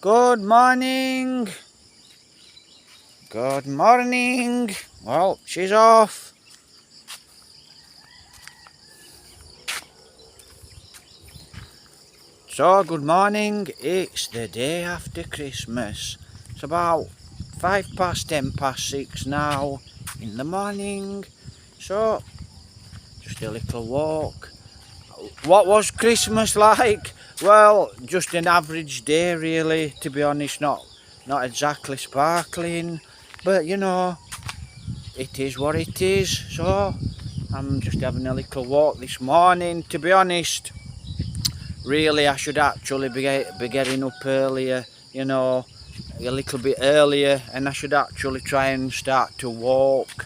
Good morning. Good morning. Well, she's off. So, good morning. It's the day after Christmas. It's about 6:05 now in the morning. So, just a little walk. What was Christmas like? Well, just an average day really, to be honest, not exactly sparkling, but you know, it is what it is. So I'm just having a little walk this morning. To be honest, really I should actually be getting up earlier, you know, a little bit earlier, and I should actually try and start to walk,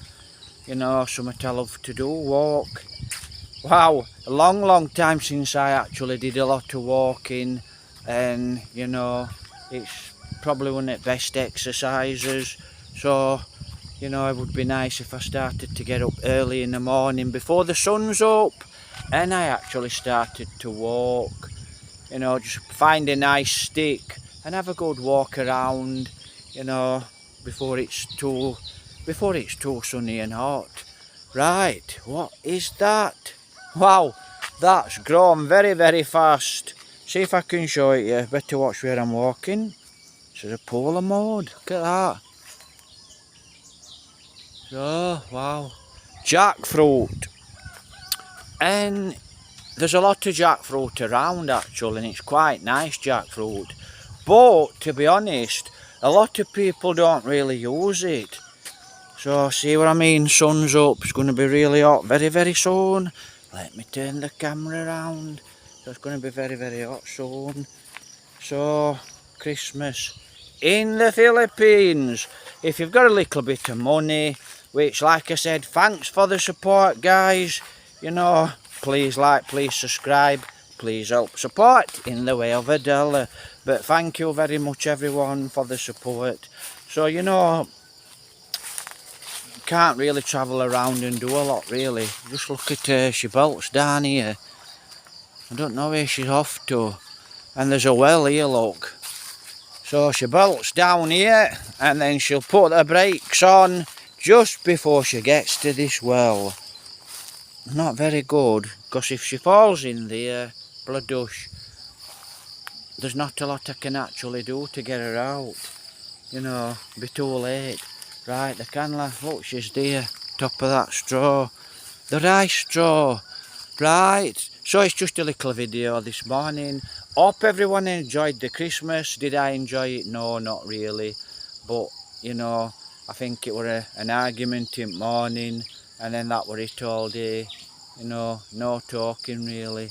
you know, something I love to do, walk. Wow, a long time since I actually did a lot of walking, and you know, it's probably one of the best exercises. So, you know, it would be nice if I started to get up early in the morning before the sun's up, and I actually started to walk. You know, just find a nice stick and have a good walk around, you know, before it's too sunny and hot. Right, what is that? Wow, that's grown very fast. See if I can show it you. Better watch where I'm walking. This is a polar mode. Look at that. Oh, wow. Jackfruit. And there's a lot of jackfruit around actually, and it's quite nice jackfruit. But to be honest, a lot of people don't really use it. So see what I mean? Sun's up, it's going to be really hot very soon. Let me turn the camera around. So it's going to be very hot soon. So Christmas in the Philippines. If you've got a little bit of money, which like I said, thanks for the support guys. You know, please like, please subscribe, please help support in the way of $1. But thank you very much everyone for the support. So you know, can't really travel around and do a lot really. Just look at her, she bolts down here. I don't know where she's off to. And there's a well here, look. So she bolts down here and then she'll put her brakes on just before she gets to this well. Not very good, because if she falls in there, bloodush, there's not a lot I can actually do to get her out. You know, be too late. Right, the candler, look, she's there, top of that straw. The rice straw. Right, so it's just a little video this morning. Hope everyone enjoyed the Christmas. Did I enjoy it? No, not really. But, you know, I think it were an argument in the morning, and then that were it all day. You know, no talking really.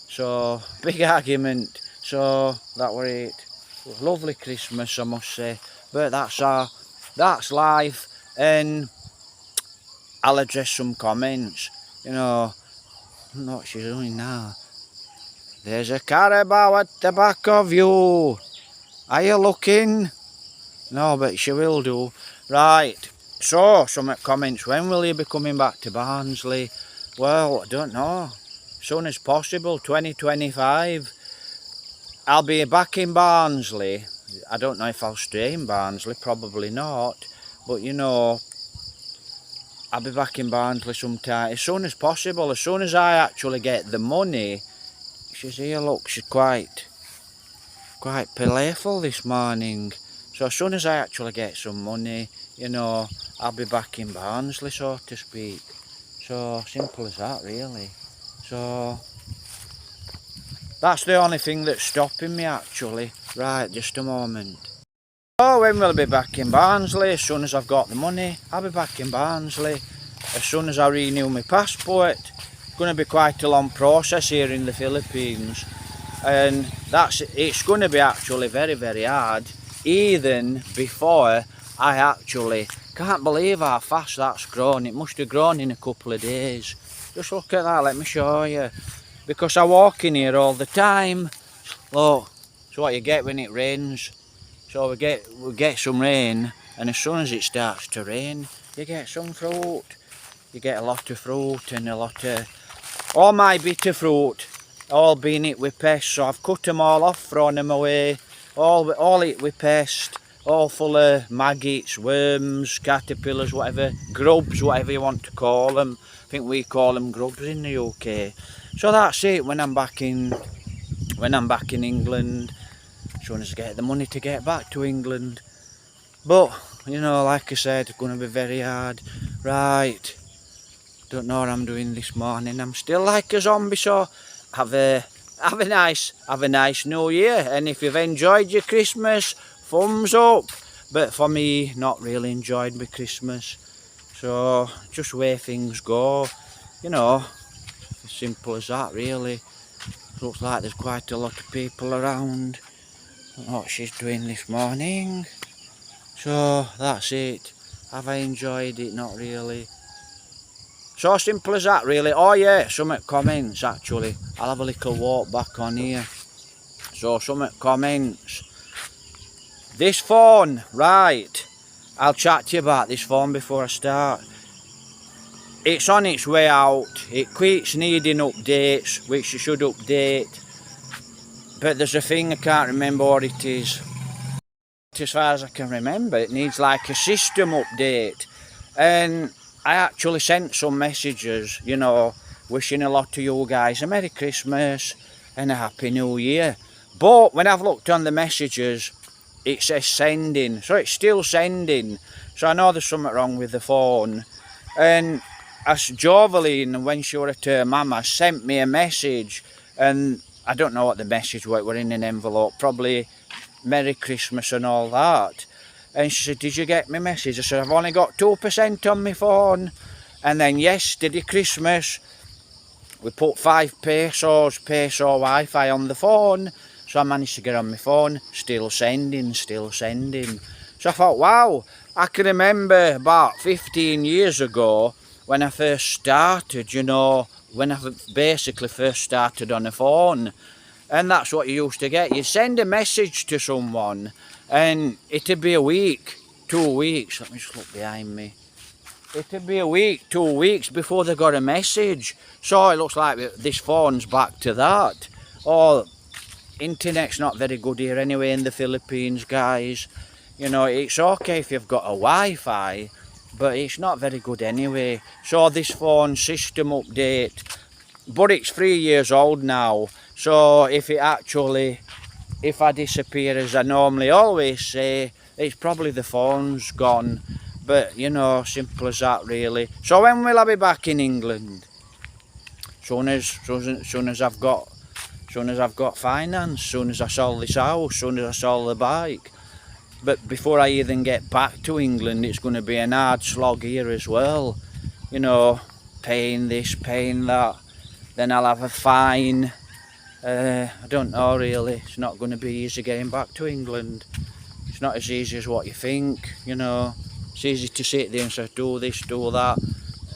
So, big argument. So, that were it. Lovely Christmas, I must say. But that's life, and I'll address some comments. You know, I don't know what she's doing now. There's a carabao at the back of you. Are you looking? No, but she will do. Right, so some comments. When will you be coming back to Barnsley? Well, I don't know. As soon as possible, 2025. I'll be back in Barnsley. I don't know if I'll stay in Barnsley, probably not. But you know, I'll be back in Barnsley sometime, as soon as possible, as soon as I actually get the money. She's here, look, she's quite playful this morning. So as soon as I actually get some money, you know, I'll be back in Barnsley, so to speak. So simple as that, really. So that's the only thing that's stopping me actually. Right, just a moment. So when will I be back in Barnsley? As soon as I've got the money, I'll be back in Barnsley. As soon as I renew my passport. It's going to be quite a long process here in the Philippines, and it's going to be actually very hard, even before I actually, can't believe how fast that's grown. It must have grown in a couple of days. Just look at that, let me show you, because I walk in here all the time. Look, it's what you get when it rains. So we get some rain, and as soon as it starts to rain, you get some fruit. You get a lot of fruit, and a lot of, all my bitter fruit, all been hit with pests, so I've cut them all off, thrown them away. all it with pest, all full of maggots, worms, caterpillars, whatever, grubs, whatever you want to call them. I think we call them grubs in the UK. So that's it. When I'm back in England, as soon as I get the money to get back to England. But you know, like I said, it's going to be very hard. Right, don't know what I'm doing this morning. I'm still like a zombie. So have a nice New Year. And if you've enjoyed your Christmas, thumbs up. But for me, not really enjoyed my Christmas. So just where things go, you know, as simple as that really. Looks like there's quite a lot of people around. I don't know what she's doing this morning. So that's it. Have I enjoyed it? Not really. So simple as that really. Oh yeah, some comments actually. I'll have a little walk back on here. So some comments. This phone, right. I'll chat to you about this phone before I start. It's on its way out. It keeps needing updates, which you should update. But there's a thing, I can't remember what it is. As far as I can remember, it needs like a system update. And I actually sent some messages, you know, wishing a lot of you guys a Merry Christmas and a Happy New Year. But when I've looked on the messages, it says sending. So it's still sending. So I know there's something wrong with the phone. And as Joveline, when she was at her mama, sent me a message. And I don't know what the message was. It was in an envelope. Probably Merry Christmas and all that. And she said, did you get my message? I said, I've only got 2% on my phone. And then yesterday Christmas, we put 5 peso Wi-Fi on the phone. So I managed to get on my phone, still sending. So I thought, wow, I can remember about 15 years ago when I first started, you know, when I basically first started on a phone. And that's what you used to get. You send a message to someone and it'd be a week, 2 weeks. Let me just look behind me. It'd be a week, 2 weeks before they got a message. So it looks like this phone's back to that. Oh, internet's not very good here anyway in the Philippines, guys. You know, it's okay if you've got a Wi-Fi, but it's not very good anyway. So this phone system update, but it's 3 years old now. So if I disappear, as I normally always say, it's probably the phone's gone. But you know, simple as that really. So when will I be back in England? Soon as I've got finance, soon as I sell this house, soon as I sell the bike. But before I even get back to England, it's going to be an hard slog here as well. You know, paying this, paying that. Then I'll have a fine. I don't know really. It's not going to be easy getting back to England. It's not as easy as what you think, you know. It's easy to sit there and say, do this, do that.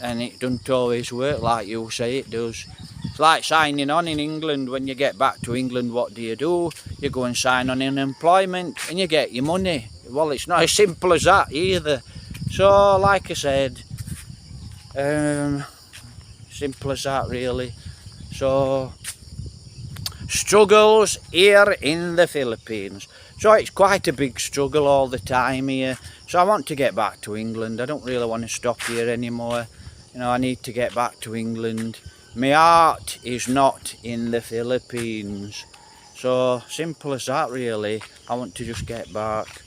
And it doesn't always work like you say it does. It's like signing on in England. When you get back to England, what do? You go and sign on unemployment and you get your money. Well, it's not as simple as that either. So, like I said, simple as that really. So, struggles here in the Philippines. So it's quite a big struggle all the time here. So I want to get back to England. I don't really want to stop here anymore. You know, I need to get back to England. My heart is not in the Philippines. So simple as that really. I want to just get back.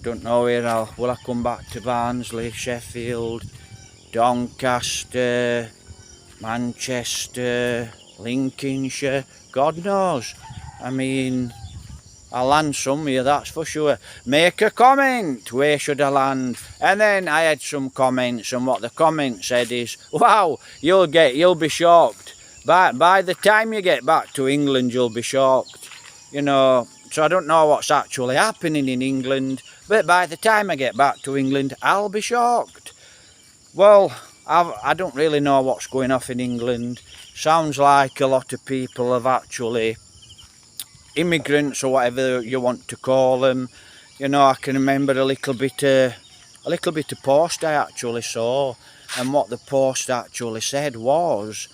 Don't know where will I come back to Barnsley, Sheffield, Doncaster, Manchester, Lincolnshire, God knows. I mean, I'll land somewhere, that's for sure. Make a comment, where should I land? And then I had some comments, and what the comment said is, wow, you'll be shocked. By the time you get back to England, you'll be shocked. You know, so I don't know what's actually happening in England, but by the time I get back to England, I'll be shocked. Well, I don't really know what's going off in England. Sounds like a lot of people have actually, immigrants or whatever you want to call them. You know, I can remember a little bit of post I actually saw, and what the post actually said was,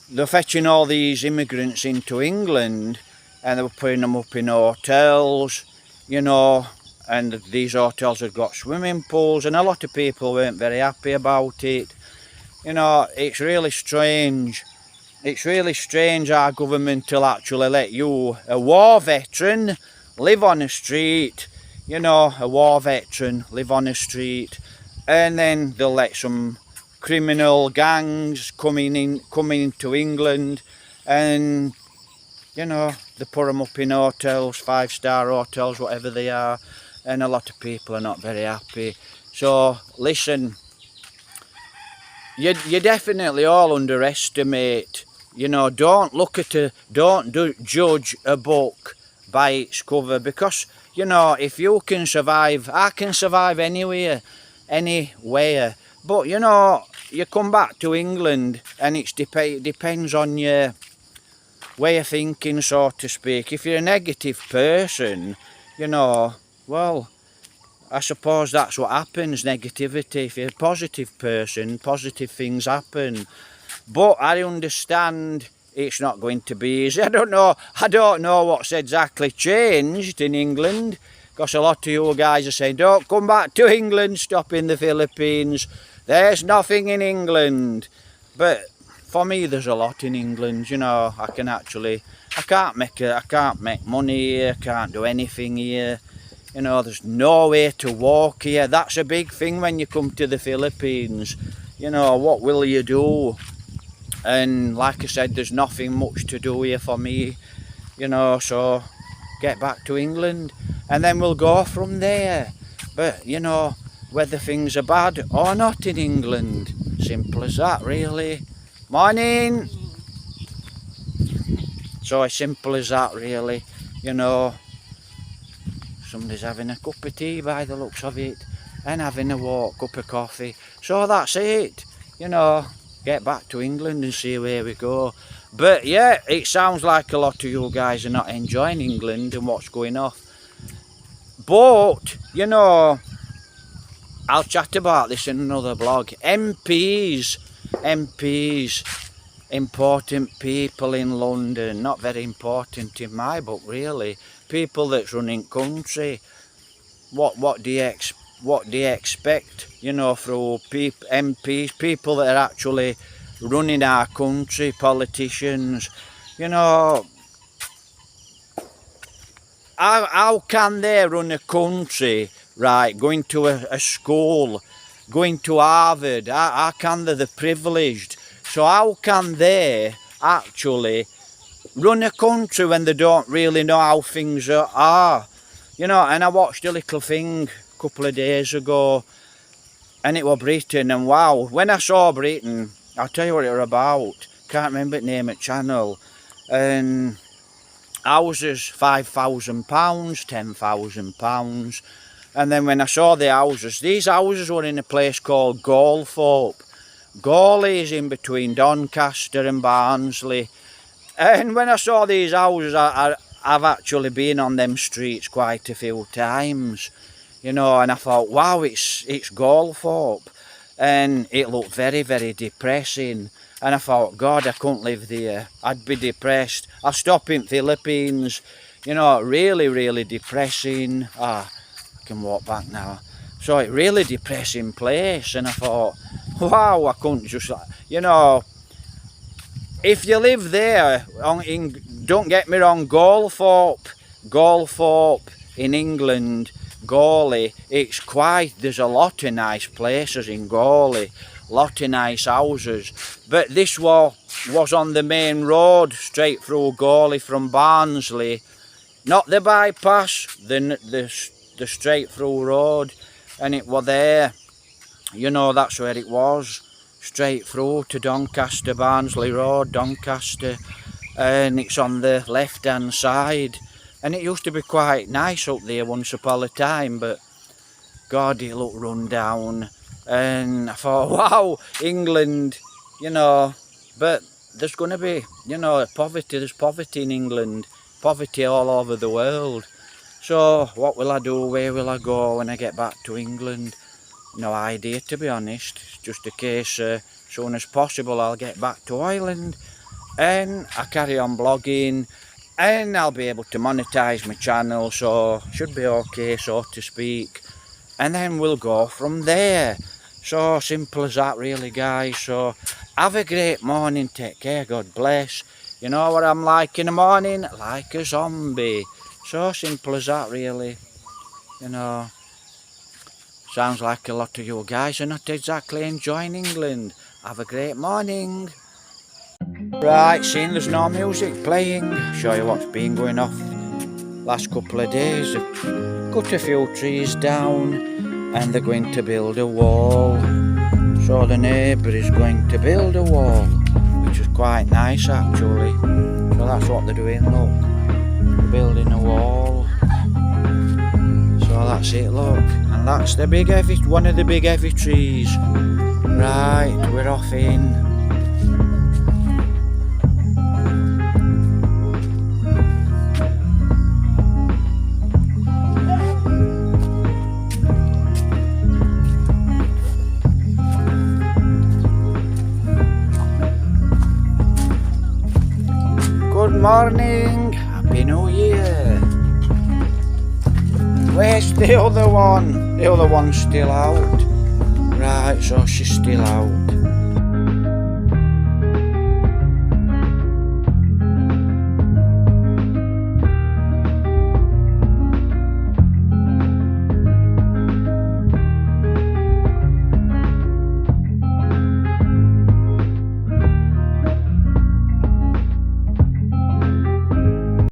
they're fetching all these immigrants into England, and they were putting them up in hotels, you know, and these hotels had got swimming pools, and a lot of people weren't very happy about it. You know, it's really strange. It's really strange our government will actually let you, a war veteran, live on the street. You know, a war veteran live on the street, and then they'll let some criminal gangs coming into England, and you know, they put them up in hotels, 5-star hotels, whatever they are, and a lot of people are not very happy. So listen, you definitely all underestimate, you know, don't judge a book by its cover, because, you know, if you can survive, I can survive anywhere, but, you know, you come back to England and it depends on your way of thinking, so to speak. If you're a negative person, you know, well, I suppose that's what happens, negativity. If you're a positive person, positive things happen. But I understand it's not going to be easy. I don't know what's exactly changed in England, because a lot of you guys are saying, don't come back to England, stop in the Philippines. There's nothing in England. But for me, there's a lot in England, you know. I can't make money here, can't do anything here. You know, there's nowhere to walk here. That's a big thing when you come to the Philippines. You know, what will you do? And like I said, there's nothing much to do here for me. You know, so get back to England and then we'll go from there. But, you know, whether things are bad or not in England, simple as that, really. Morning! So as simple as that, really. You know, somebody's having a cup of tea by the looks of it, and having a walk, cup of coffee. So that's it. You know, get back to England and see where we go. But yeah, it sounds like a lot of you guys are not enjoying England and what's going off. But, you know, I'll chat about this in another blog. MPs, important people in London, not very important in my book, really. People that's running country. What do you expect? You know, through MPs, people that are actually running our country, politicians. You know, how can they run a country, right? Going to a school, going to Harvard. How can they? They're privileged. So how can they actually run a country when they don't really know how things are? You know, and I watched a little thing a couple of days ago, and it was Britain, and wow, when I saw Britain, I'll tell you what it was about. Can't remember the name of the channel. And houses, £5,000, £10,000. And then when I saw the houses, these houses were in a place called Galthorpe. Gawley is in between Doncaster and Barnsley. And when I saw these houses, I've actually been on them streets quite a few times, you know, and I thought, wow, it's Galthorpe. And it looked very, very depressing. And I thought, God, I couldn't live there. I'd be depressed. I'll stop in Philippines, you know, really, really depressing. I can walk back now. So it really depressing place. And I thought, wow, I couldn't just, you know, if you live there, don't get me wrong, Galthorpe in England, Gawley, there's a lot of nice places in Gawley, lot of nice houses, but this was on the main road, straight through Gawley from Barnsley, not the bypass, the straight through road, and it was there, you know, that's where it was. Straight through to Doncaster, Barnsley Road, Doncaster, and it's on the left hand side, and it used to be quite nice up there once upon a time, but God, it looked run down, and I thought, wow, England, you know, but there's going to be, you know, there's poverty in England, poverty all over the world. So what will I do, where will I go when I get back to England? No idea, to be honest. It's just a case, as soon as possible I'll get back to Ireland and I carry on blogging and I'll be able to monetize my channel, so should be okay, so to speak. And then we'll go from there. So simple as that really, guys. So have a great morning, take care, God bless. You know what I'm like in the morning? Like a zombie. So simple as that really. You know, sounds like a lot of you guys are not exactly enjoying England. Have a great morning. Right, seeing there's no music playing, show you what's been going off last couple of days. They've cut a few trees down and they're going to build a wall. So the neighbour is going to build a wall, which is quite nice actually. So that's what they're doing, look. They're building a wall. So that's it, look. And that's the big heavy, one of the big heavy trees. Right, we're off in. Good morning, Happy New Year. Where's the other one? The other one's still out. Right, so she's still out.